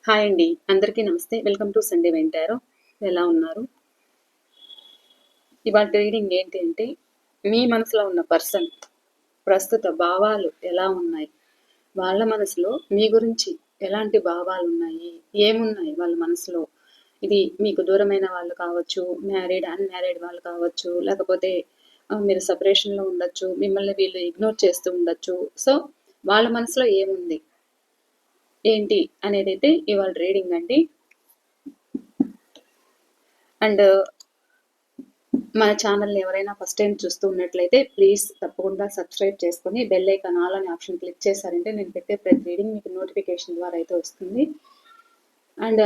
Hi అండి. అందరికీ నమస్తే. వెల్కమ్ టు సండే వెంటారో. ఎలా ఉన్నారు? ఇవాల్టి రీడింగ్ ఏంటి అంటే, మీ మనసులో ఉన్న పర్సన్ ప్రస్తుత భావాలు ఎలా ఉన్నాయి? వాళ్ళ మనసులో మీ గురించి ఎలాంటి భావాలున్నాయి? ఏమున్నాయి వాళ్ళ మనసులో? ఇది మీకు దూరమైన వాళ్ళు కావచ్చు, మ్యారీడ్, అన్‌మ్యారీడ్ వాళ్ళు కావచ్చు, లేకపోతే మీరు సెపరేషన్‌లో ఉండొచ్చు. మిమ్మల్ని వీళ్ళు ఇగ్నోర్ చేస్తూ ఉండొచ్చు. సో, వాళ్ళ మనసులో ఏముంది? ఏంటి అనేదైతే ఇవాళ రీడింగ్ అండి. అండ్ మన ఛానల్ని ఎవరైనా ఫస్ట్ టైం చూస్తూ ఉన్నట్లయితే ప్లీజ్ తప్పకుండా సబ్స్క్రైబ్ చేసుకొని బెల్ ఐకాన్ ఆల్ అనే ఆప్షన్ క్లిక్ చేశారంటే నేను పెట్టే ప్రతి రీడింగ్ మీకు నోటిఫికేషన్ ద్వారా అయితే వస్తుంది. అండ్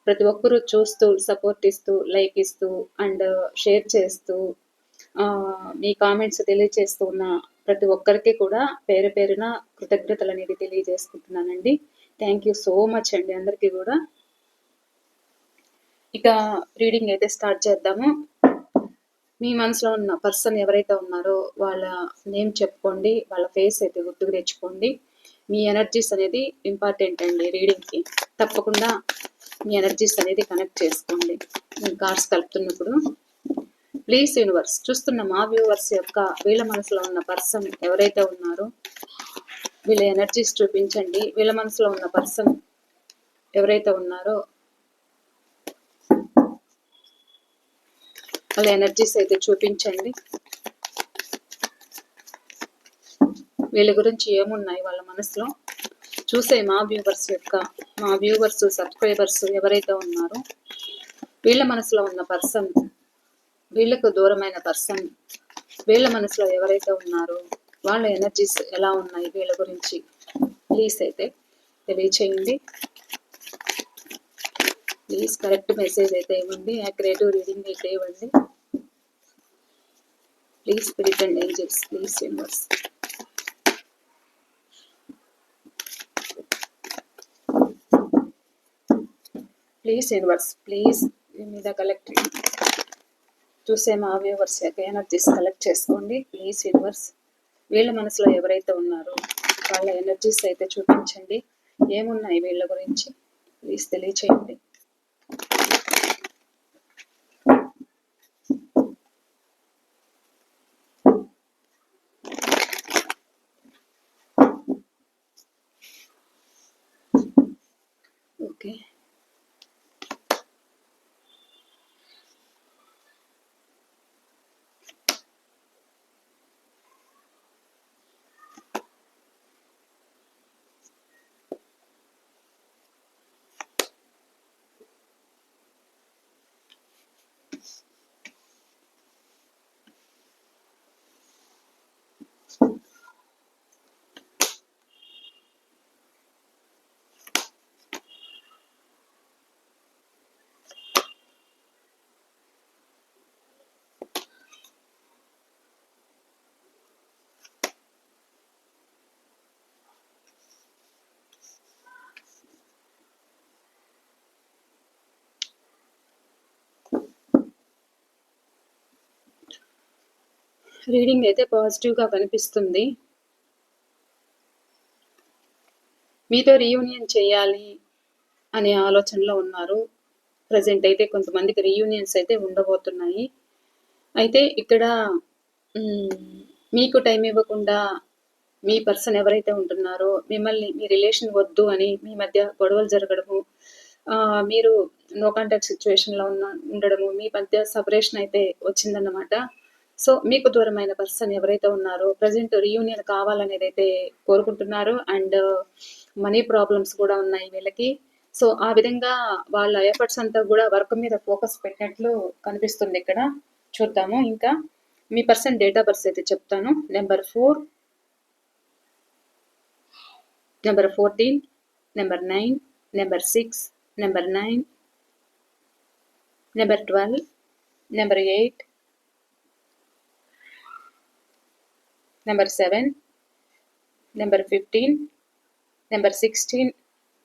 ప్రతి ఒక్కరూ చూస్తూ సపోర్ట్ ఇస్తూ లైక్ ఇస్తూ అండ్ షేర్ చేస్తూ మీ కామెంట్స్ తెలియజేస్తూ ఉన్న ప్రతి ఒక్కరికి కూడా పేరు పేరున కృతజ్ఞతలు అనేది తెలియజేసుకుంటున్నానండి. థ్యాంక్ యూ సో మచ్ అండి అందరికీ కూడా. ఇక రీడింగ్ అయితే స్టార్ట్ చేద్దాము. మీ మనసులో ఉన్న పర్సన్ ఎవరైతే ఉన్నారో వాళ్ళ నేమ్ చెప్పుకోండి, వాళ్ళ ఫేస్ అయితే గుర్తుకు తెచ్చుకోండి. మీ ఎనర్జీస్ అనేది ఇంపార్టెంట్ అండి రీడింగ్కి. తప్పకుండా మీ ఎనర్జీస్ అనేది కనెక్ట్ చేసుకోండి నేను కార్డ్స్ కలుపుతున్నప్పుడు. ప్లీజ్ యూనివర్స్, చూస్తున్న మా వ్యూవర్స్ యొక్క వీళ్ళ మనసులో ఉన్న పర్సన్ ఎవరైతే ఉన్నారో వీళ్ళ ఎనర్జీస్ చూపించండి. వీళ్ళ మనసులో ఉన్న పర్సన్ ఎవరైతే ఉన్నారో వాళ్ళ ఎనర్జీస్ అయితే చూపించండి. వీళ్ళ గురించి ఏమున్నాయి వాళ్ళ మనసులో చూసే మా వ్యూవర్స్ సబ్స్క్రైబర్స్ ఎవరైతే ఉన్నారో వీళ్ళ మనసులో ఉన్న పర్సన్, వీళ్ళకు దూరమైన పర్సన్, వీళ్ళ మనసులో ఎవరైతే ఉన్నారో వాళ్ళ ఎనర్జీస్ ఎలా ఉన్నాయి వీళ్ళ గురించి ప్లీజ్ అయితే తెలియచేయండి. ప్లీజ్ కరెక్ట్ మెసేజ్ అయితే ఇవ్వండి, యాక్యురేటివ్ రీడింగ్ అయితే ఇవ్వండి. Please spirit and angels, please universe. Please universe, please మీద కలెక్ట్ చూసే మా వ్యూవర్స్ యొక్క ఎనర్జీస్ కలెక్ట్ చేసుకోండి. ప్లీజ్ యూనివర్స్, వీళ్ళ మనసులో ఎవరైతే ఉన్నారో వాళ్ళ ఎనర్జీస్ అయితే చూపించండి. ఏమున్నాయి వీళ్ళ గురించి ప్లీజ్ తెలియచేయండి. ఓకే, రీడింగ్ అయితే పాజిటివ్గా కనిపిస్తుంది. మీతో రీయూనియన్ చేయాలి అనే ఆలోచనలో ఉన్నారు. ప్రజెంట్ అయితే కొంతమందికి రీయూనియన్స్ అయితే ఉండబోతున్నాయి. అయితే ఇక్కడ మీకు టైం ఇవ్వకుండా మీ పర్సన్ ఎవరైతే ఉంటున్నారో మిమ్మల్ని మీ రిలేషన్ వద్దు అని మీ మధ్య గొడవలు జరగడము, మీరు నో కాంటాక్ట్ సిచ్యువేషన్లో ఉండడము, మీ మధ్య సపరేషన్ అయితే వచ్చిందన్నమాట. సో మీకు దూరమైన పర్సన్ ఎవరైతే ఉన్నారో ప్రజెంట్ రీయూనియన్ కావాలనేది అయితే కోరుకుంటున్నారు. అండ్ మనీ ప్రాబ్లమ్స్ కూడా ఉన్నాయి వీళ్ళకి. సో ఆ విధంగా వాళ్ళ ఎఫర్ట్స్ అంతా కూడా వర్క్ మీద ఫోకస్ పెట్టినట్లు కనిపిస్తుంది ఇక్కడ. చూద్దాము. ఇంకా మీ పర్సన్ డేట్ ఆఫ్ బర్త్ అయితే చెప్తాను. Number 4, number 14, number 9, number 6, number 9, number 12, number 8, number 7, number 15, number 16,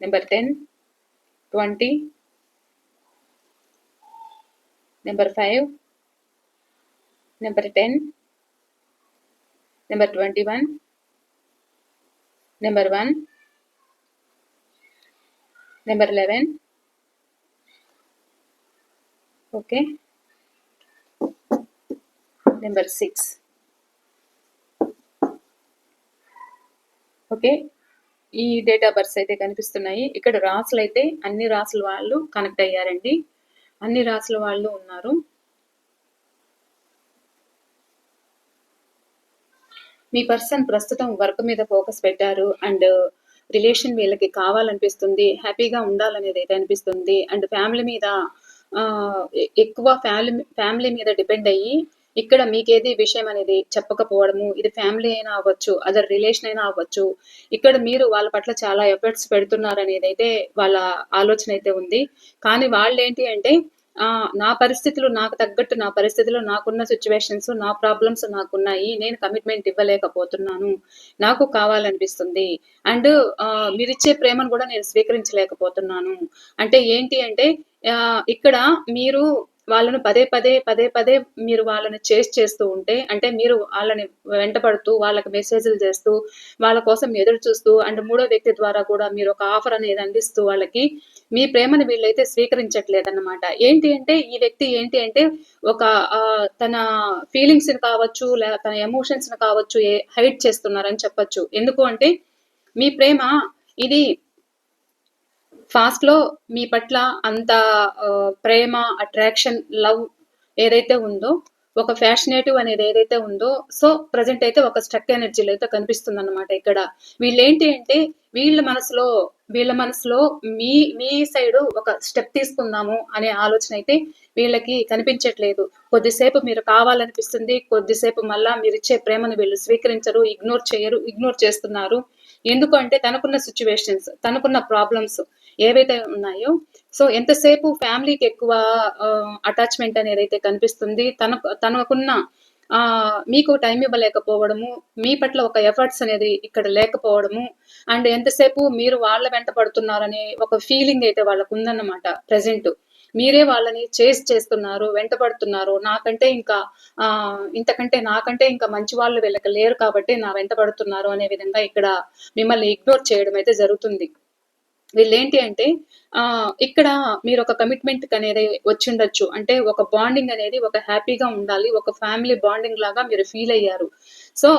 number 10, 20, number 5, number 10, number 21, number 1, number 11. Okay. Number 6. Okay. ఈ డేట్ ఆఫ్ బర్త్స్ అయితే కనిపిస్తున్నాయి. ఇక్కడ రాసులు అయితే అన్ని రాసుల వాళ్ళు కనెక్ట్ అయ్యారండి. అన్ని రాసుల వాళ్ళు ఉన్నారు. మీ పర్సన్ ప్రస్తుతం వర్క్ మీద ఫోకస్ పెట్టారు అండ్ రిలేషన్ వీళ్ళకి కావాలనిపిస్తుంది, హ్యాపీగా ఉండాలనేది అయితే అనిపిస్తుంది అండ్ ఫ్యామిలీ మీద ఎక్కువ ఫ్యామిలీ మీద డిపెండ్ అయ్యి ఇక్కడ మీకేది విషయం అనేది చెప్పకపోవడము, ఇది ఫ్యామిలీ అయినా అవ్వచ్చు, అదర్ రిలేషన్ అయినా అవ్వచ్చు, ఇక్కడ మీరు వాళ్ళ పట్ల చాలా ఎఫర్ట్స్ పెడుతున్నారు అనేది అయితే వాళ్ళ ఆలోచన అయితే ఉంది. కానీ వాళ్ళు ఏంటి అంటే నా పరిస్థితులు నాకు తగ్గట్టు, నా పరిస్థితుల్లో నాకున్న సిచ్యువేషన్స్, నా ప్రాబ్లమ్స్ నాకున్నాయి, నేను కమిట్మెంట్ ఇవ్వలేకపోతున్నాను, నాకు కావాలనిపిస్తుంది అండ్ మీరిచ్చే ప్రేమను కూడా నేను స్వీకరించలేకపోతున్నాను. అంటే ఏంటి అంటే ఇక్కడ మీరు వాళ్ళను పదే పదే మీరు వాళ్ళని చేస్ చేస్తూ ఉంటే, అంటే మీరు వాళ్ళని వెంటపడుతూ వాళ్ళకి మెసేజ్లు చేస్తూ వాళ్ళ కోసం ఎదురు చూస్తూ అండ్ మూడో వ్యక్తి ద్వారా కూడా మీరు ఒక ఆఫర్ అనేది అందిస్తూ వాళ్ళకి మీ ప్రేమను వీళ్ళైతే స్వీకరించట్లేదన్నమాట. ఏంటి అంటే ఈ వ్యక్తి ఏంటి అంటే ఒక తన ఫీలింగ్స్ ని కావచ్చు, తన ఎమోషన్స్ ని కావచ్చు హైడ్ చేస్తున్నారని చెప్పొచ్చు. ఎందుకు అంటే మీ ప్రేమ ఇది ఫాస్ట్ లో మీ పట్ల అంత ప్రేమ, అట్రాక్షన్, లవ్ ఏదైతే ఉందో, ఒక ఫ్యాషనేటివ్ అనేది ఏదైతే ఉందో, సో ప్రజెంట్ అయితే ఒక స్ట్రక్ ఎనర్జీలో అయితే కనిపిస్తుంది అనమాట. ఇక్కడ వీళ్ళేంటి అంటే వీళ్ళ మనసులో మీ మీ సైడ్ ఒక స్టెప్ తీసుకుందాము అనే ఆలోచన అయితే వీళ్ళకి కనిపించట్లేదు. కొద్దిసేపు మీరు కావాలనిపిస్తుంది, కొద్దిసేపు మళ్ళా మీరు ఇచ్చే ప్రేమను వీళ్ళు స్వీకరించరు, ఇగ్నోర్ చేస్తున్నారు. ఎందుకు అంటే తనకున్న సిచ్యువేషన్స్, తనకున్న ప్రాబ్లమ్స్ ఏవైతే ఉన్నాయో, సో ఎంతసేపు ఫ్యామిలీకి ఎక్కువ అటాచ్మెంట్ అనేది అయితే కనిపిస్తుంది. తనకున్న మీకు టైం ఇవ్వలేకపోవడము, మీ పట్ల ఒక ఎఫర్ట్స్ అనేది ఇక్కడ లేకపోవడము అండ్ ఎంతసేపు మీరు వాళ్ళ వెంట పడుతున్నారనే ఒక ఫీలింగ్ అయితే వాళ్ళకు ఉందన్నమాట. ప్రెసెంట్ మీరే వాళ్ళని చేస్తున్నారు, వెంటపడుతున్నారు. నాకంటే ఇంకా మంచి వాళ్ళు వీళ్ళకి లేరు కాబట్టి నా వెంట పడుతున్నారు అనే విధంగా ఇక్కడ మిమ్మల్ని ఇగ్నోర్ చేయడం అయితే జరుగుతుంది. వీళ్ళేంటి అంటే ఇక్కడ మీరు ఒక కమిట్మెంట్ అనేది వచ్చిండొచ్చు. అంటే ఒక బాండింగ్ అనేది ఒక హ్యాపీగా ఉండాలి, ఒక ఫ్యామిలీ బాండింగ్ లాగా మీరు ఫీల్ అయ్యారు. సో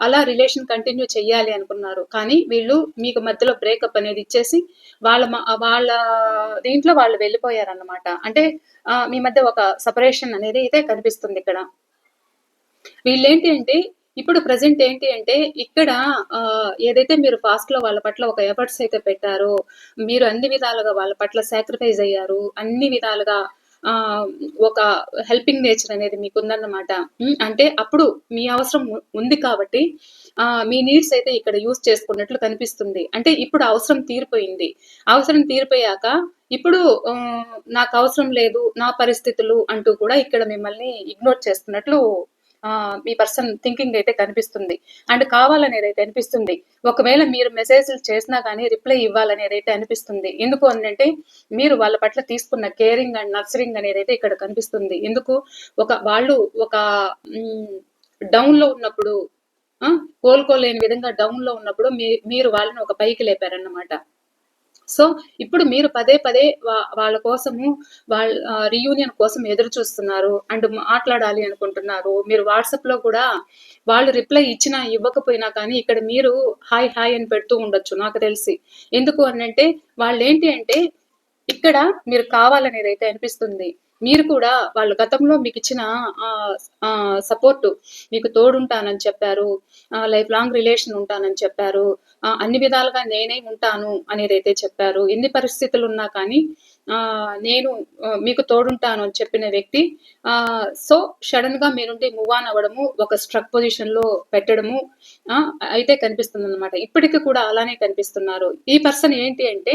అలా రిలేషన్ కంటిన్యూ చెయ్యాలి అనుకున్నారు. కానీ వీళ్ళు మీకు మధ్యలో బ్రేకప్ అనేది ఇచ్చేసి వాళ్ళ దీంట్లో వాళ్ళు వెళ్ళిపోయారన్నమాట. అంటే మీ మధ్య ఒక సపరేషన్ అనేది అయితే కనిపిస్తుంది ఇక్కడ. వీళ్ళేంటి అంటే ఇప్పుడు ప్రజెంట్ ఏంటి అంటే ఇక్కడ ఏదైతే మీరు ఫాస్ట్ లో వాళ్ళ పట్ల ఒక ఎఫర్ట్స్ అయితే పెట్టారో, మీరు అన్ని విధాలుగా వాళ్ళ పట్ల సాక్రిఫైస్ అయ్యారు, అన్ని విధాలుగా ఒక హెల్పింగ్ నేచర్ అనేది మీకు ఉందన్నమాట. అంటే అప్పుడు మీ అవసరం ఉంది కాబట్టి మీ నీడ్స్ అయితే ఇక్కడ యూజ్ చేసుకున్నట్లు కనిపిస్తుంది. అంటే ఇప్పుడు అవసరం తీరిపోయింది. అవసరం తీరిపోయాక ఇప్పుడు నాకు అవసరం లేదు, నా పరిస్థితులు అంటూ కూడా ఇక్కడ మిమ్మల్ని ఇగ్నోర్ చేస్తున్నట్లు మీ పర్సన్ థింకింగ్ అయితే కనిపిస్తుంది అండ్ కావాలనేది అయితే అనిపిస్తుంది. ఒకవేళ మీరు మెసేజ్లు చేసినా కానీ రిప్లై ఇవ్వాలనేది అయితే అనిపిస్తుంది. ఎందుకు అంటే మీరు వాళ్ళ పట్ల తీసుకున్న కేరింగ్ అండ్ నర్సరింగ్ అనేది అయితే ఇక్కడ కనిపిస్తుంది. ఎందుకు వాళ్ళు ఒక డౌన్ లో ఉన్నప్పుడు, కోలుకోలేని విధంగా డౌన్ లో ఉన్నప్పుడు మీరు వాళ్ళని ఒక పైకి లేపారన్నమాట. సో ఇప్పుడు మీరు పదే వాళ్ళ కోసము వాళ్ళ రీయూనియన్ కోసం ఎదురు చూస్తున్నారు అండ్ మాట్లాడాలి అనుకుంటున్నారు. మీరు వాట్సాప్ లో కూడా వాళ్ళు రిప్లై ఇచ్చినా ఇవ్వకపోయినా కానీ ఇక్కడ మీరు హాయ్ అని పెడుతూ ఉండొచ్చు నాకు తెలిసి. ఎందుకు అంటే వాళ్ళు ఏంటి అంటే ఇక్కడ మీరు కావాలనేది అయితే అనిపిస్తుంది. మీరు కూడా వాళ్ళు గతంలో మీకు ఇచ్చిన సపోర్ట్, మీకు తోడుంటానని చెప్పారు, లైఫ్ లాంగ్ రిలేషన్ ఉంటానని చెప్పారు, అన్ని విధాలుగా నేనే ఉంటాను అనేది అయితే చెప్పారు. ఎన్ని పరిస్థితులు ఉన్నా కానీ నేను మీకు తోడుంటాను అని చెప్పిన వ్యక్తి సో సడన్ గా మీ నుండి మూవ్ ఆన్ అవ్వడము, ఒక స్ట్రక్ పొజిషన్ లో పెట్టడము అయితే కనిపిస్తుంది అనమాట. ఇప్పటికీ కూడా అలానే కనిపిస్తున్నారు. ఈ పర్సన్ ఏంటి అంటే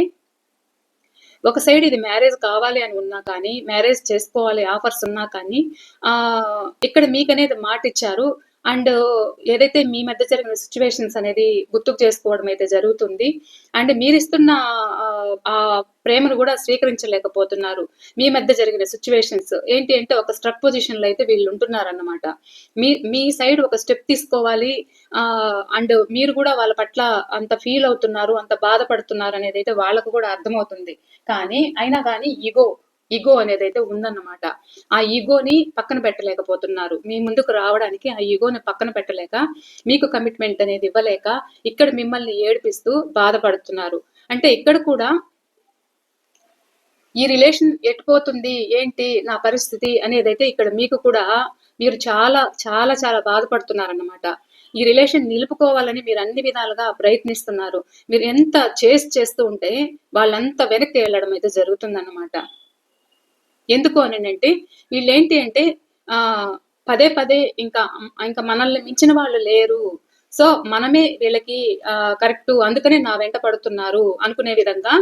ఒక సైడ్ ఇది మ్యారేజ్ కావాలి అని ఉన్నా కానీ, మ్యారేజ్ చేసుకోవాలి ఆఫర్స్ ఉన్నా కానీ ఇక్కడ మీకనేది మాట ఇచ్చారు అండ్ ఏదైతే మీ మధ్య జరిగిన సిచ్యువేషన్స్ అనేది గుర్తుకు చేసుకోవడం అయితే జరుగుతుంది అండ్ మీరు ఇస్తున్న ప్రేమను కూడా స్వీకరించలేకపోతున్నారు. మీ మధ్య జరిగిన సిచ్యువేషన్స్ ఏంటి అంటే ఒక స్ట్రక్ పొజిషన్ లో అయితే వీళ్ళు ఉంటున్నారన్నమాట. మీ సైడ్ ఒక స్టెప్ తీసుకోవాలి, అండ్ మీరు కూడా వాళ్ళ పట్ల అంత ఫీల్ అవుతున్నారు, అంత బాధపడుతున్నారు అనేది అయితే వాళ్ళకు కూడా అర్థమవుతుంది. కానీ అయినా కానీ ఈగో అనేది అయితే ఉందన్నమాట. ఆ ఈగోని పక్కన పెట్టలేకపోతున్నారు. మీ ముందుకు రావడానికి ఆ ఈగోని పక్కన పెట్టలేక, మీకు కమిట్మెంట్ అనేది ఇవ్వలేక, ఇక్కడ మిమ్మల్ని ఏడిపిస్తూ బాధపడుతున్నారు. అంటే ఇక్కడ కూడా ఈ రిలేషన్ ఎటుపోతుంది ఏంటి నా పరిస్థితి అనేదైతే ఇక్కడ మీకు కూడా మీరు చాలా చాలా చాలా బాధపడుతున్నారన్నమాట. ఈ రిలేషన్ నిలుపుకోవాలని మీరు అన్ని విధాలుగా ప్రయత్నిస్తున్నారు. మీరు ఎంత చేస్తూ ఉంటే వాళ్ళంతా వెనక్కి వెళ్ళడం అయితే జరుగుతుందన్నమాట. ఎందుకు అనంటే వీళ్ళేంటి అంటే పదే పదే ఇంకా మనల్ని మించిన వాళ్ళు లేరు, సో మనమే వీళ్ళకి కరెక్ట్, అందుకనే నా వెంట పడుతున్నారు అనుకునే విధంగా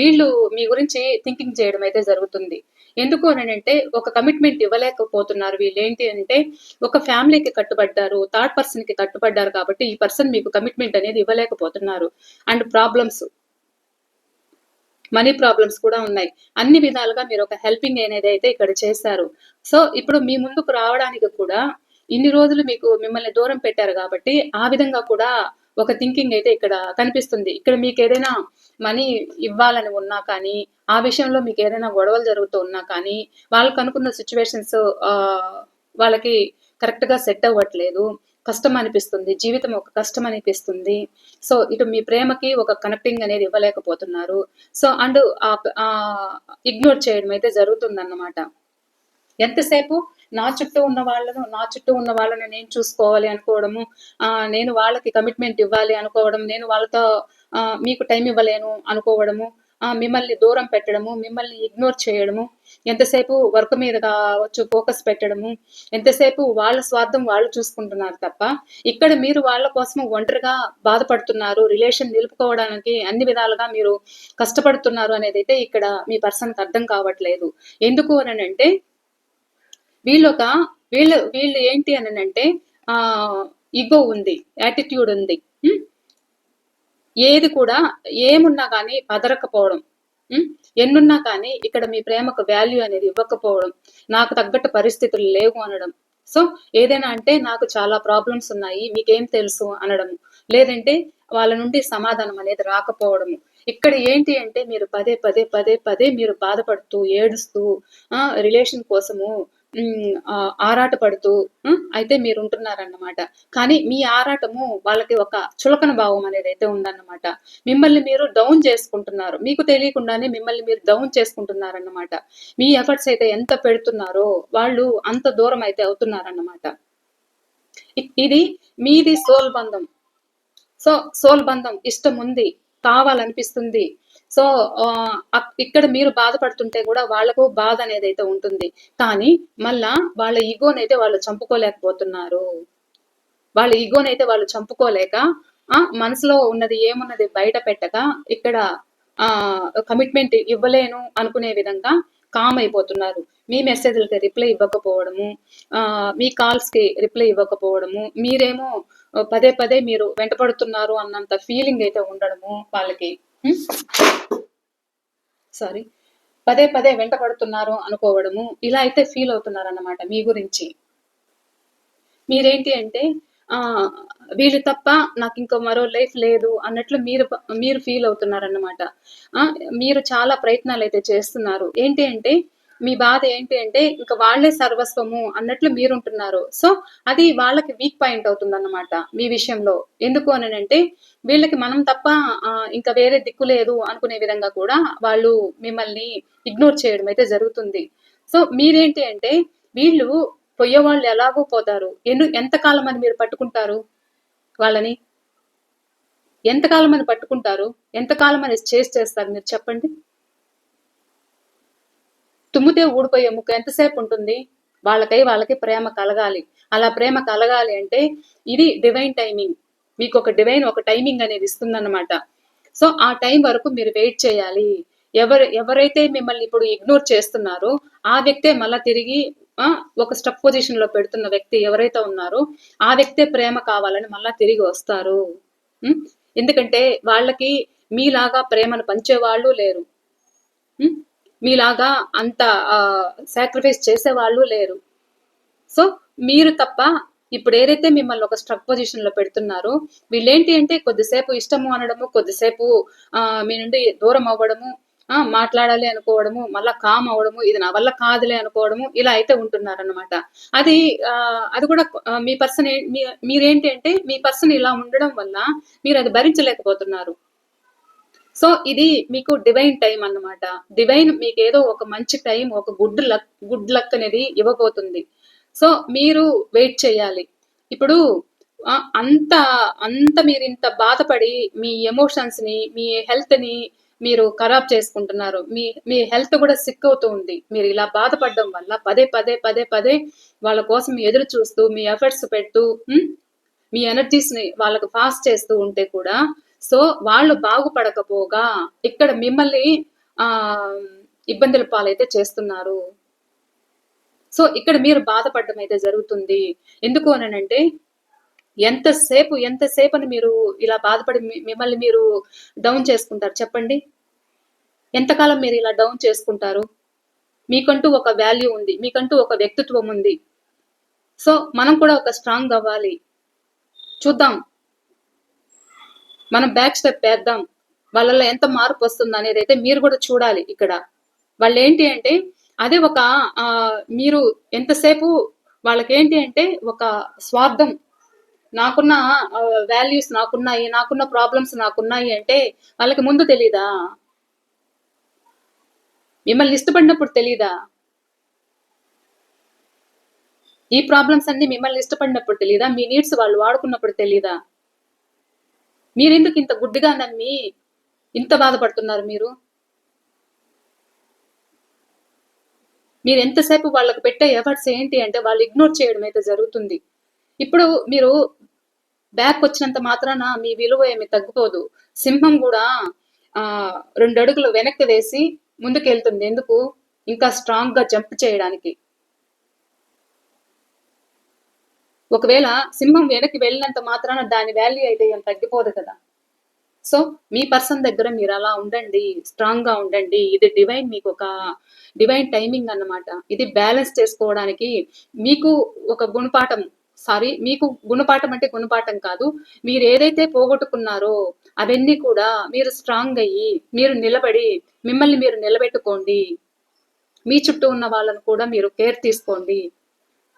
వీళ్ళు మీ గురించి థింకింగ్ చేయడం అయితే జరుగుతుంది. ఎందుకు అనంటే ఒక కమిట్మెంట్ ఇవ్వలేకపోతున్నారు. వీళ్ళేంటి అంటే ఒక ఫ్యామిలీకి కట్టుబడ్డారు, థర్డ్ పర్సన్ కి కట్టుబడ్డారు, కాబట్టి ఈ పర్సన్ మీకు కమిట్మెంట్ అనేది ఇవ్వలేకపోతున్నారు. అండ్ మనీ ప్రాబ్లమ్స్ కూడా ఉన్నాయి. అన్ని విధాలుగా మీరు ఒక హెల్పింగ్ అనేది అయితే ఇక్కడ చేశారు. సో ఇప్పుడు మీ ముందుకు రావడానికి కూడా ఇన్ని రోజులు మిమ్మల్ని దూరం పెట్టారు కాబట్టి ఆ విధంగా కూడా ఒక థింకింగ్ అయితే ఇక్కడ కనిపిస్తుంది. ఇక్కడ మీకు ఏదైనా మనీ ఇవ్వాలని ఉన్నా కానీ, ఆ విషయంలో మీకు ఏదైనా గొడవలు జరుగుతూ ఉన్నా కానీ, వాళ్ళకు అనుకున్న సిచ్యువేషన్స్ వాళ్ళకి కరెక్ట్ గా సెట్ అవ్వట్లేదు, కష్టం అనిపిస్తుంది, జీవితం ఒక కష్టం అనిపిస్తుంది. సో ఇటు మీ ప్రేమకి ఒక కనెక్టింగ్ అనేది ఇవ్వలేకపోతున్నారు. సో అండ్ ఇగ్నోర్ చేయడం అయితే జరుగుతుందన్నమాట. ఎంతసేపు నా చుట్టూ ఉన్న వాళ్ళని నేను చూసుకోవాలి అనుకోవడము, నేను వాళ్ళకి కమిట్మెంట్ ఇవ్వాలి అనుకోవడం, నేను వాళ్ళతో మీకు టైం ఇవ్వలేను అనుకోవడము, మిమ్మల్ని దూరం పెట్టడము, మిమ్మల్ని ఇగ్నోర్ చేయడము, ఎంతసేపు వర్క్ మీద కావచ్చు ఫోకస్ పెట్టడము, ఎంతసేపు వాళ్ళ స్వార్థం వాళ్ళు చూసుకుంటున్నారు తప్ప ఇక్కడ మీరు వాళ్ళ కోసం ఒంటరిగా బాధపడుతున్నారు, రిలేషన్ నిలుపుకోవడానికి అన్ని విధాలుగా మీరు కష్టపడుతున్నారు అనేది అయితే ఇక్కడ మీ పర్సన్కి అర్థం కావట్లేదు. ఎందుకు అని అంటే వీళ్ళు ఏంటి అని అంటే ఈగో ఉంది, యాటిట్యూడ్ ఉంది. ఏది కూడా ఏమున్నా కానీ పదరకపోవడం, ఎన్నున్నా కానీ ఇక్కడ మీ ప్రేమకు వాల్యూ అనేది ఇవ్వకపోవడం, నాకు తగ్గట్టు పరిస్థితులు లేవు అనడం. సో ఏదైనా అంటే నాకు చాలా ప్రాబ్లమ్స్ ఉన్నాయి, మీకేం తెలుసు అనడం, లేదంటే వాళ్ళ నుండి సమాధానం అనేది రాకపోవడము. ఇక్కడ ఏంటి అంటే మీరు పదే పదే పదే పదే మీరు బాధపడుతూ ఏడుస్తూ రిలేషన్ కోసము ఆరాట పడుతూ అయితే మీరు ఉంటున్నారన్నమాట. కానీ మీ ఆరాటము వాళ్ళకి ఒక చులకన భావం అనేది అయితే ఉందన్నమాట. మిమ్మల్ని మీరు డౌన్ చేసుకుంటున్నారు, మీకు తెలియకుండానే మిమ్మల్ని మీరు డౌన్ చేసుకుంటున్నారన్నమాట. మీ ఎఫర్ట్స్ అయితే ఎంత పెడుతున్నారో వాళ్ళు అంత దూరం అయితే అవుతున్నారన్నమాట. ఇది మీది సోల్ బంధం. సో సోల్ బంధం ఇష్టం ఉంది, కావాలనిపిస్తుంది. సో ఇక్కడ మీరు బాధపడుతుంటే కూడా వాళ్ళకు బాధ అనేది అయితే ఉంటుంది. కానీ మళ్ళా వాళ్ళ ఈగోనైతే వాళ్ళు చంపుకోలేకపోతున్నారు. వాళ్ళ ఈగోనైతే వాళ్ళు చంపుకోలేక మనసులో ఉన్నది ఏమున్నది బయట పెట్టక ఇక్కడ కమిట్మెంట్ ఇవ్వలేను అనుకునే విధంగా కామ్ అయిపోతున్నారు. మీ మెసేజ్లకి రిప్లై ఇవ్వకపోవడము, మీ కాల్స్ కి రిప్లై ఇవ్వకపోవడము, మీరేమో పదే పదే మీరు వెంటపడుతున్నారు అన్నంత ఫీలింగ్ అయితే ఉండడము వాళ్ళకి. సారీ, పదే పదే వెంటపడుతున్నారు అనుకోవడము, ఇలా అయితే ఫీల్ అవుతున్నారు అన్నమాట మీ గురించి. మీరేంటి అంటే వీళ్ళు తప్ప నాకు ఇంకో మరో లైఫ్ లేదు అన్నట్లు మీరు ఫీల్ అవుతున్నారన్నమాట. మీరు చాలా ప్రయత్నాలు అయితే చేస్తున్నారు. ఏంటి అంటే మీ బాధ ఏంటి అంటే ఇంకా వాళ్లే సర్వస్వము అన్నట్లు మీరుంటున్నారు. సో అది వాళ్ళకి వీక్ పాయింట్ అవుతుంది అన్నమాట మీ విషయంలో. ఎందుకు అని అంటే వీళ్ళకి మనం తప్ప ఇంకా వేరే దిక్కు లేదు అనుకునే విధంగా కూడా వాళ్ళు మిమ్మల్ని ఇగ్నోర్ చేయడం అయితే జరుగుతుంది. సో మీరేంటి అంటే వీళ్ళు పోయేవాళ్ళు ఎలాగో పోతారు, ఎంతకాలం అని మీరు పట్టుకుంటారు వాళ్ళని, ఎంతకాలం అని పట్టుకుంటారు, ఎంతకాలం అని చేస్తారు మీరు చెప్పండి. తుమ్మితే ఊడిపోయే ముక్క ఎంతసేపు ఉంటుంది? వాళ్ళకి ప్రేమ కలగాలి. అలా ప్రేమ కలగాలి అంటే ఇది డివైన్ టైమింగ్, మీకు ఒక డివైన్ ఒక టైమింగ్ అనేది ఇస్తుందన్నమాట. సో ఆ టైం వరకు మీరు వెయిట్ చేయాలి. ఎవరైతే మిమ్మల్ని ఇప్పుడు ఇగ్నోర్ చేస్తున్నారో ఆ వ్యక్తే మళ్ళా తిరిగి ఒక స్టక్ పొజిషన్ లో పెడుతున్న వ్యక్తి ఎవరైతే ఉన్నారో ఆ వ్యక్తే ప్రేమ కావాలని మళ్ళా తిరిగి వస్తారు. ఎందుకంటే వాళ్ళకి మీలాగా ప్రేమను పంచేవాళ్ళు లేరు. ఉమ్, మీలాగా అంత సాక్రిఫైస్ చేసేవాళ్ళు లేరు. సో మీరు తప్ప ఇప్పుడు ఏదైతే మిమ్మల్ని ఒక స్ట్రక్ పొజిషన్ లో పెడుతున్నారో వీళ్ళేంటి అంటే కొద్దిసేపు ఇష్టము అనడము, కొద్దిసేపు మీ నుండి దూరం అవ్వడము, మాట్లాడాలి అనుకోవడము, మళ్ళా కామ్ అవ్వడము, ఇది నా వల్ల కాదులే అనుకోవడము, ఇలా అయితే ఉంటున్నారన్నమాట. అది అది కూడా మీ పర్సన్ మీరేంటి అంటే మీ పర్సన్ ఇలా ఉండడం వల్ల మీరు అది భరించలేకపోతున్నారు. సో ఇది మీకు డివైన్ టైం అన్నమాట. డివైన్ మీకు ఏదో ఒక మంచి టైం, ఒక గుడ్ లక్ అనేది ఇవ్వబోతుంది. సో మీరు వెయిట్ చేయాలి. ఇప్పుడు అంత అంత మీరు ఇంత బాధపడి మీ ఎమోషన్స్ ని, మీ హెల్త్ ని మీరు ఖరాబ్ చేసుకుంటున్నారు. మీ మీ హెల్త్ కూడా సిక్ అవుతూ ఉంది. మీరు ఇలా బాధపడడం వల్ల పదే పదే పదే పదే వాళ్ళ కోసం ఎదురు చూస్తూ మీ ఎఫర్ట్స్ పెడుతూ మీ ఎనర్జీస్ ని వాళ్ళకు పాస్ చేస్తూ ఉంటే కూడా సో వాళ్ళు బాగుపడకపోగా ఇక్కడ మిమ్మల్ని ఆ ఇబ్బందుల పాలైతే చేస్తున్నారు. సో ఇక్కడ మీరు బాధపడడం అయితే జరుగుతుంది. ఎందుకు అనంటే ఎంతసేపు అని మీరు ఇలా బాధపడి మిమ్మల్ని మీరు డౌన్ చేసుకుంటారు చెప్పండి. ఎంతకాలం మీరు ఇలా డౌన్ చేసుకుంటారు? మీకంటూ ఒక వాల్యూ ఉంది, మీకంటూ ఒక వ్యక్తిత్వం ఉంది. సో మనం కూడా ఒక స్ట్రాంగ్ అవ్వాలి. చూద్దాం, మనం బ్యాక్ స్టెప్ వేద్దాం. వాళ్ళలో ఎంత మార్పు వస్తుంది అనేది అయితే మీరు కూడా చూడాలి. ఇక్కడ వాళ్ళు ఏంటి అంటే అదే ఒక మీరు ఎంతసేపు వాళ్ళకేంటి అంటే ఒక స్వార్థం, నాకున్న వాల్యూస్ నాకున్నాయి, నాకున్న ప్రాబ్లమ్స్ నాకున్నాయి అంటే వాళ్ళకి ముందు తెలీదా? మిమ్మల్ని ఇష్టపడినప్పుడు తెలీదా? ఈ ప్రాబ్లమ్స్ అన్ని మిమ్మల్ని ఇష్టపడినప్పుడు తెలీదా? మీ నీడ్స్ వాళ్ళు వాడుకున్నప్పుడు తెలీదా? మీరెందుకు ఇంత గుడ్డిగా నమ్మి ఇంత బాధపడుతున్నారు? మీరు ఎంతసేపు వాళ్ళకి పెట్టే ఎఫర్ట్స్ ఏంటి అంటే వాళ్ళు ఇగ్నోర్ చేయడం అయితే జరుగుతుంది. ఇప్పుడు మీరు బ్యాక్ వచ్చినంత మాత్రాన మీ విలువ ఏమి తగ్గిపోదు. సింహం కూడా 2 అడుగులు వెనక్కి వేసి ముందుకెళ్తుంది. ఎందుకు? ఇంకా స్ట్రాంగ్ గా జంప్ చేయడానికి. ఒకవేళ సింహం వెనక్కి వెళ్ళినంత మాత్రాన దాని వాల్యూ అయితే ఏం తగ్గిపోదు కదా. సో మీ పర్సన్ దగ్గర మీరు అలా ఉండండి, స్ట్రాంగ్ గా ఉండండి. ఇది డివైన్ మీకు ఒక డివైన్ టైమింగ్ అన్నమాట. ఇది బ్యాలెన్స్ చేసుకోవడానికి మీకు ఒక గుణపాఠం, మీకు గుణపాఠం అంటే గుణపాఠం కాదు, మీరు ఏదైతే పోగొట్టుకున్నారో అవన్నీ కూడా మీరు స్ట్రాంగ్ అయ్యి మీరు నిలబడి మిమ్మల్ని మీరు నిలబెట్టుకోండి. మీ చుట్టూ ఉన్న వాళ్ళను కూడా మీరు కేర్ తీసుకోండి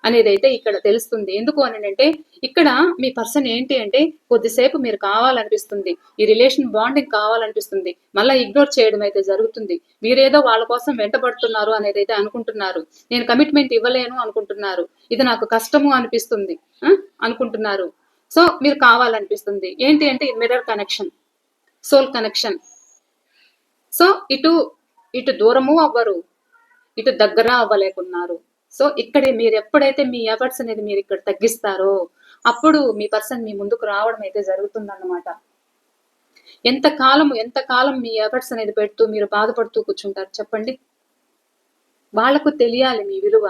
అనేది అయితే ఇక్కడ తెలుస్తుంది. ఎందుకు అని అంటే ఇక్కడ మీ పర్సన్ ఏంటి అంటే కొద్దిసేపు మీరు కావాలనిపిస్తుంది, ఈ రిలేషన్ బాండింగ్ కావాలనిపిస్తుంది, మళ్ళీ ఇగ్నోర్ చేయడం అయితే జరుగుతుంది. మీరేదో వాళ్ళ కోసం వెంటబడుతున్నారు అనేది అయితే అనుకుంటున్నారు. నేను కమిట్మెంట్ ఇవ్వలేను అనుకుంటున్నారు. ఇది నాకు కష్టము అనిపిస్తుంది అనుకుంటున్నారు. సో మీరు కావాలనిపిస్తుంది ఏంటి అంటే mirror connection, soul connection. So ఇటు దూరము అవ్వరు, ఇటు దగ్గర అవ్వలేకున్నారు. సో ఇక్కడ మీరు ఎప్పుడైతే మీ ఎఫర్ట్స్ అనేది మీరు ఇక్కడ తగ్గిస్తారో అప్పుడు మీ పర్సన్ మీ ముందుకు రావడం అయితే జరుగుతుందన్నమాట. ఎంతకాలం మీ ఎఫర్ట్స్ అనేది పెడుతూ మీరు బాధపడుతూ కూర్చుంటారు చెప్పండి? వాళ్లకు తెలియాలి మీ విలువ.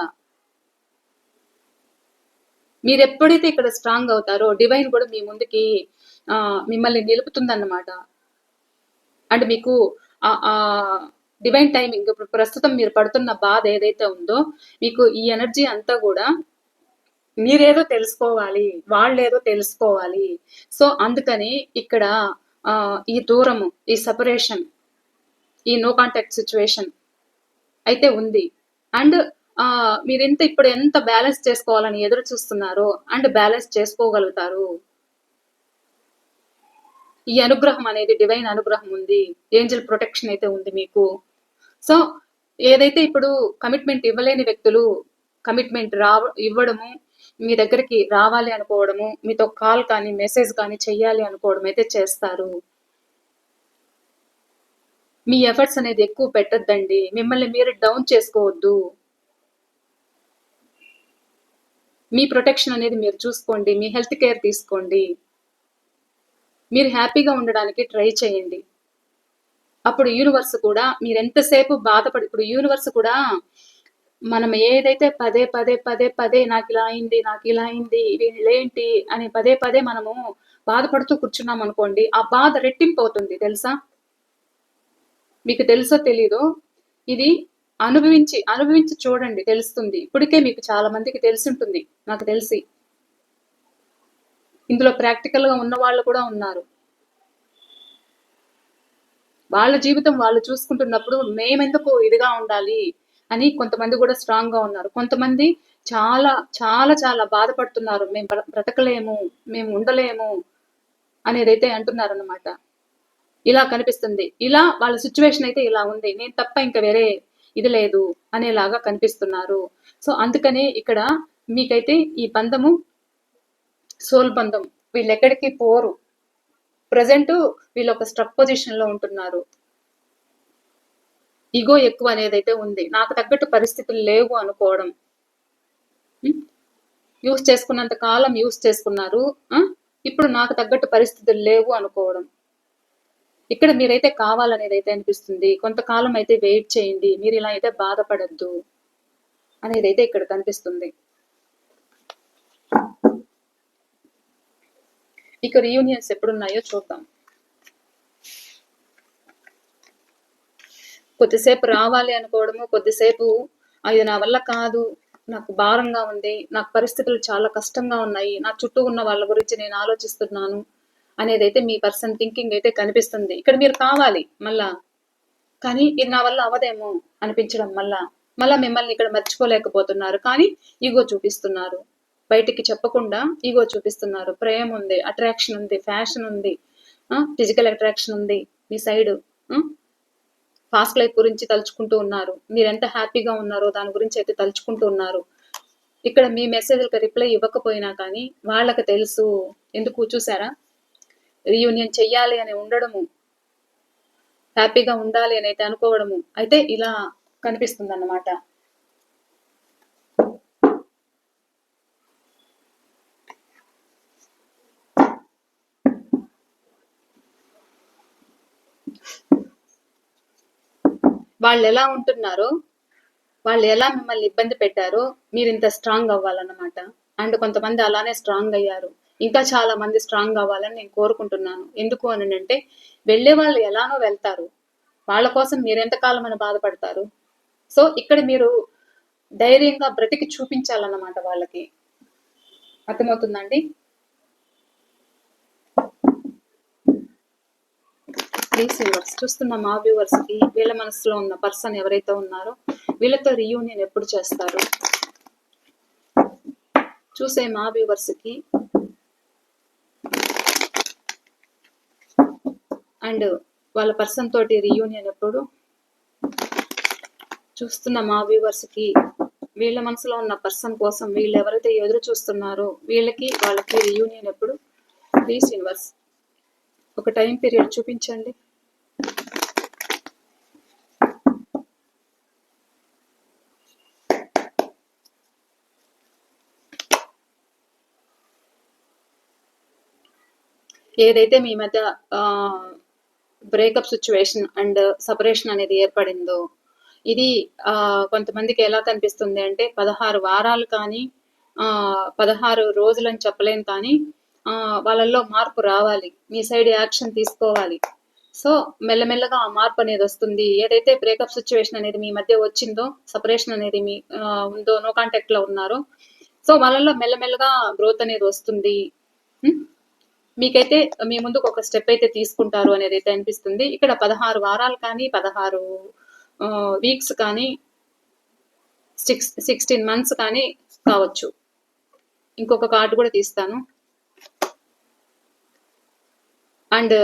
మీరు ఎప్పుడైతే ఇక్కడ స్ట్రాంగ్ అవుతారో డివైన్ కూడా మీ ముందుకి మిమ్మల్ని నిలుపుతుందన్నమాట. అండ్ మీకు డివైన్ టైమింగ్, ఇప్పుడు ప్రస్తుతం మీరు పడుతున్న బాధ ఏదైతే ఉందో మీకు ఈ ఎనర్జీ అంతా కూడా మీరేదో తెలుసుకోవాలి, వాళ్ళేదో తెలుసుకోవాలి. సో అందుకని ఇక్కడ ఈ దూరము, ఈ సెపరేషన్, ఈ నో కాంటాక్ట్ సిచ్యువేషన్ అయితే ఉంది. అండ్ ఇప్పుడు ఎంత బ్యాలెన్స్ చేసుకోవాలని ఎదురు చూస్తున్నారో అండ్ బ్యాలెన్స్ చేసుకోగలుగుతారు. ఈ అనుగ్రహం అనేది డివైన్ అనుగ్రహం ఉంది, ఏంజల్ ప్రొటెక్షన్ అయితే ఉంది మీకు. సో ఏదైతే ఇప్పుడు కమిట్మెంట్ ఇవ్వలేని వ్యక్తులు కమిట్మెంట్ ఇవ్వడము, మీ దగ్గరికి రావాలి అనుకోవడము, మీతో కాల్ కానీ మెసేజ్ కానీ చెయ్యాలి అనుకోవడం అయితే చేస్తారు. మీ ఎఫర్ట్స్ అనేది ఎక్కువ పెట్టద్దండి, మిమ్మల్ని మీరు డౌన్ చేసుకోవద్దు. మీ ప్రొటెక్షన్ అనేది మీరు చూసుకోండి, మీ హెల్త్ కేర్ తీసుకోండి, మీరు హ్యాపీగా ఉండడానికి ట్రై చేయండి. అప్పుడు యూనివర్స్ కూడా మీరు ఎంతసేపు బాధపడి, ఇప్పుడు యూనివర్స్ కూడా మనం ఏదైతే పదే పదే పదే పదే నాకు ఇలా అయింది వీళ్ళేంటి అని పదే పదే మనము బాధపడుతూ కూర్చున్నాం అనుకోండి, ఆ బాధ రెట్టింపు అవుతుంది తెలుసా? మీకు తెలుసో తెలీదో ఇది అనుభవించి అనుభవించి చూడండి, తెలుస్తుంది. ఇప్పటికే మీకు చాలా మందికి తెలిసి ఉంటుంది, నాకు తెలిసి. ఇందులో ప్రాక్టికల్ గా ఉన్న వాళ్ళు కూడా ఉన్నారు. వాళ్ళ జీవితం వాళ్ళు చూసుకుంటున్నప్పుడు మేమెందుకు ఇదిగా ఉండాలి అని కొంతమంది కూడా స్ట్రాంగ్ గా ఉన్నారు. కొంతమంది చాలా చాలా చాలా బాధపడుతున్నారు, మేము బ్రతకలేము, మేము ఉండలేము అనేదైతే అంటున్నారు అన్నమాట. ఇలా కనిపిస్తుంది. ఇలా వాళ్ళ సిచ్యువేషన్ అయితే ఇలా ఉంది, నేను తప్ప ఇంకా వేరే ఇది లేదు అనేలాగా కనిపిస్తున్నారు. సో అందుకనే ఇక్కడ మీకైతే ఈ బంధము సోల్ బంధం, వీళ్ళు ఎక్కడికి పోరు. ప్రజెంట్ వీళ్ళు ఒక స్ట్రక్ పొజిషన్ లో ఉంటున్నారు. ఈగో ఎక్కువ అనేది అయితే ఉంది, నాకు తగ్గట్టు పరిస్థితులు లేవు అనుకోవడం. యూస్ చేసుకున్నంత కాలం యూస్ చేసుకున్నారు, ఇప్పుడు నాకు తగ్గట్టు పరిస్థితులు లేవు అనుకోవడం. ఇక్కడ మీరైతే కావాలనేది అయితే అనిపిస్తుంది. కొంతకాలం అయితే వెయిట్ చేయండి, మీరు ఇలా అయితే బాధపడద్దు అనేది అయితే ఇక్కడ కనిపిస్తుంది. ఇక రీయూనియన్స్ ఎప్పుడున్నాయో చూద్దాం. కొద్దిసేపు రావాలి అనుకోవడము, కొద్దిసేపు ఇది నా వల్ల కాదు, నాకు భారంగా ఉంది, నాకు పరిస్థితులు చాలా కష్టంగా ఉన్నాయి, నా చుట్టూ ఉన్న వాళ్ళ గురించి నేను ఆలోచిస్తున్నాను అనేది అయితే మీ పర్సన్ థింకింగ్ అయితే కనిపిస్తుంది. ఇక్కడ మీరు కావాలి మళ్ళా, కానీ ఇది నా వల్ల అవదేమో అనిపించడం మళ్ళా మిమ్మల్ని ఇక్కడ మర్చిపోలేకపోతున్నారు, కానీ ఈగో చూపిస్తున్నారు. బయటికి చెప్పకుండా ఈగో చూపిస్తున్నారు. ప్రేమ ఉంది, అట్రాక్షన్ ఉంది, ఫ్యాషన్ ఉంది, ఫిజికల్ అట్రాక్షన్ ఉంది మీ సైడ్. పాస్ట్ లైఫ్ గురించి తలుచుకుంటూ ఉన్నారు. మీరు ఎంత హ్యాపీగా ఉన్నారో దాని గురించి అయితే తలుచుకుంటూ ఉన్నారు. ఇక్కడ మీ మెసేజ్లకు రిప్లై ఇవ్వకపోయినా కానీ వాళ్ళకి తెలుసు. ఎందుకు చూసారా, రీయూనియన్ చెయ్యాలి అని ఉండడము, హ్యాపీగా ఉండాలి అని అయితే అనుకోవడము అయితే ఇలా కనిపిస్తుంది అన్నమాట. వాళ్ళు ఎలా ఉంటున్నారో, వాళ్ళు ఎలా మిమ్మల్ని ఇబ్బంది పెట్టారో మీరు ఇంత స్ట్రాంగ్ అవ్వాలన్నమాట. అండ్ కొంతమంది అలానే స్ట్రాంగ్ అయ్యారు. ఇంకా చాలా మంది స్ట్రాంగ్ అవ్వాలని నేను కోరుకుంటున్నాను. ఎందుకు అని అంటే, వెళ్ళే వాళ్ళు ఎలానో వెళ్తారు, వాళ్ళ కోసం మీరు ఎంతకాలం అని బాధపడతారు. సో ఇక్కడ మీరు ధైర్యంగా బ్రతికి చూపించాలన్నమాట వాళ్ళకి. అర్థమవుతుందండి? ప్లీజ్ వ్యూవర్స్, చూస్తున్న మా వ్యూవర్స్ కి వీళ్ళ మనసులో ఉన్న పర్సన్ ఎవరైతే ఉన్నారో వీళ్ళతో రీయూనియన్ ఎప్పుడు చేస్తారు? చూసే మా వ్యూవర్స్ కి అండ్ వాళ్ళ పర్సన్ తోటి రీయూనియన్ ఎప్పుడు? చూస్తున్న మా వ్యూవర్స్ కి వీళ్ళ మనసులో ఉన్న పర్సన్ కోసం వీళ్ళు ఎవరైతే ఎదురు చూస్తున్నారో వాళ్ళకి రీయూనియన్ ఎప్పుడు? ప్లీజ్ యూనివర్స్ ఒక టైం పీరియడ్ చూపించండి. ఏదైతే మీ మధ్య బ్రేకప్ సిచ్యువేషన్ అండ్ సపరేషన్ అనేది ఏర్పడిందో, ఇది కొంతమందికి ఎలా కనిపిస్తుంది అంటే 16 వారాలు కానీ 16 రోజులని చెప్పలేను, కానీ వాళ్ళల్లో మార్పు రావాలి, మీ సైడ్ యాక్షన్ తీసుకోవాలి. సో మెల్లమెల్లగా ఆ మార్పు అనేది వస్తుంది. ఏదైతే బ్రేకప్ సిచ్యువేషన్ అనేది మీ మధ్య వచ్చిందో, సపరేషన్ అనేది మీ ఉందో, నో కాంటాక్ట్ లో ఉన్నారో, సో వాళ్ళల్లో మెల్లమెల్లగా గ్రోత్ అనేది వస్తుంది. మీకైతే మీ ముందుకు ఒక స్టెప్ అయితే తీసుకుంటారు అనేది అయితే అనిపిస్తుంది. ఇక్కడ 16 వారాలు కానీ 16 వీక్స్ కానీ 16 మంత్స్ కానీ కావచ్చు. ఇంకొక కార్డు కూడా తీస్తాను. అండ్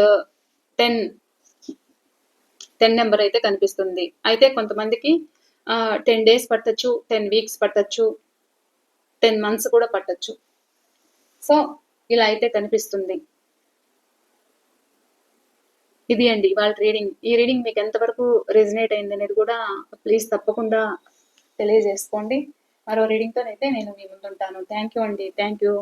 10 నెంబర్ అయితే కనిపిస్తుంది. అయితే కొంతమందికి 10 డేస్ పట్టచ్చు, 10 వీక్స్ పట్టచ్చు, 10 మంత్స్ కూడా పట్టచ్చు. సో ఇలా అయితే కనిపిస్తుంది. ఇది అండి వాళ్ళ రీడింగ్. ఈ రీడింగ్ మీకు ఎంతవరకు రెజినేట్ అయింది అనేది కూడా ప్లీజ్ తప్పకుండా తెలియజేసుకోండి. మరో రీడింగ్తో అయితే నేను మీ ముందుంటాను. థ్యాంక్ యూ అండి. Thank you.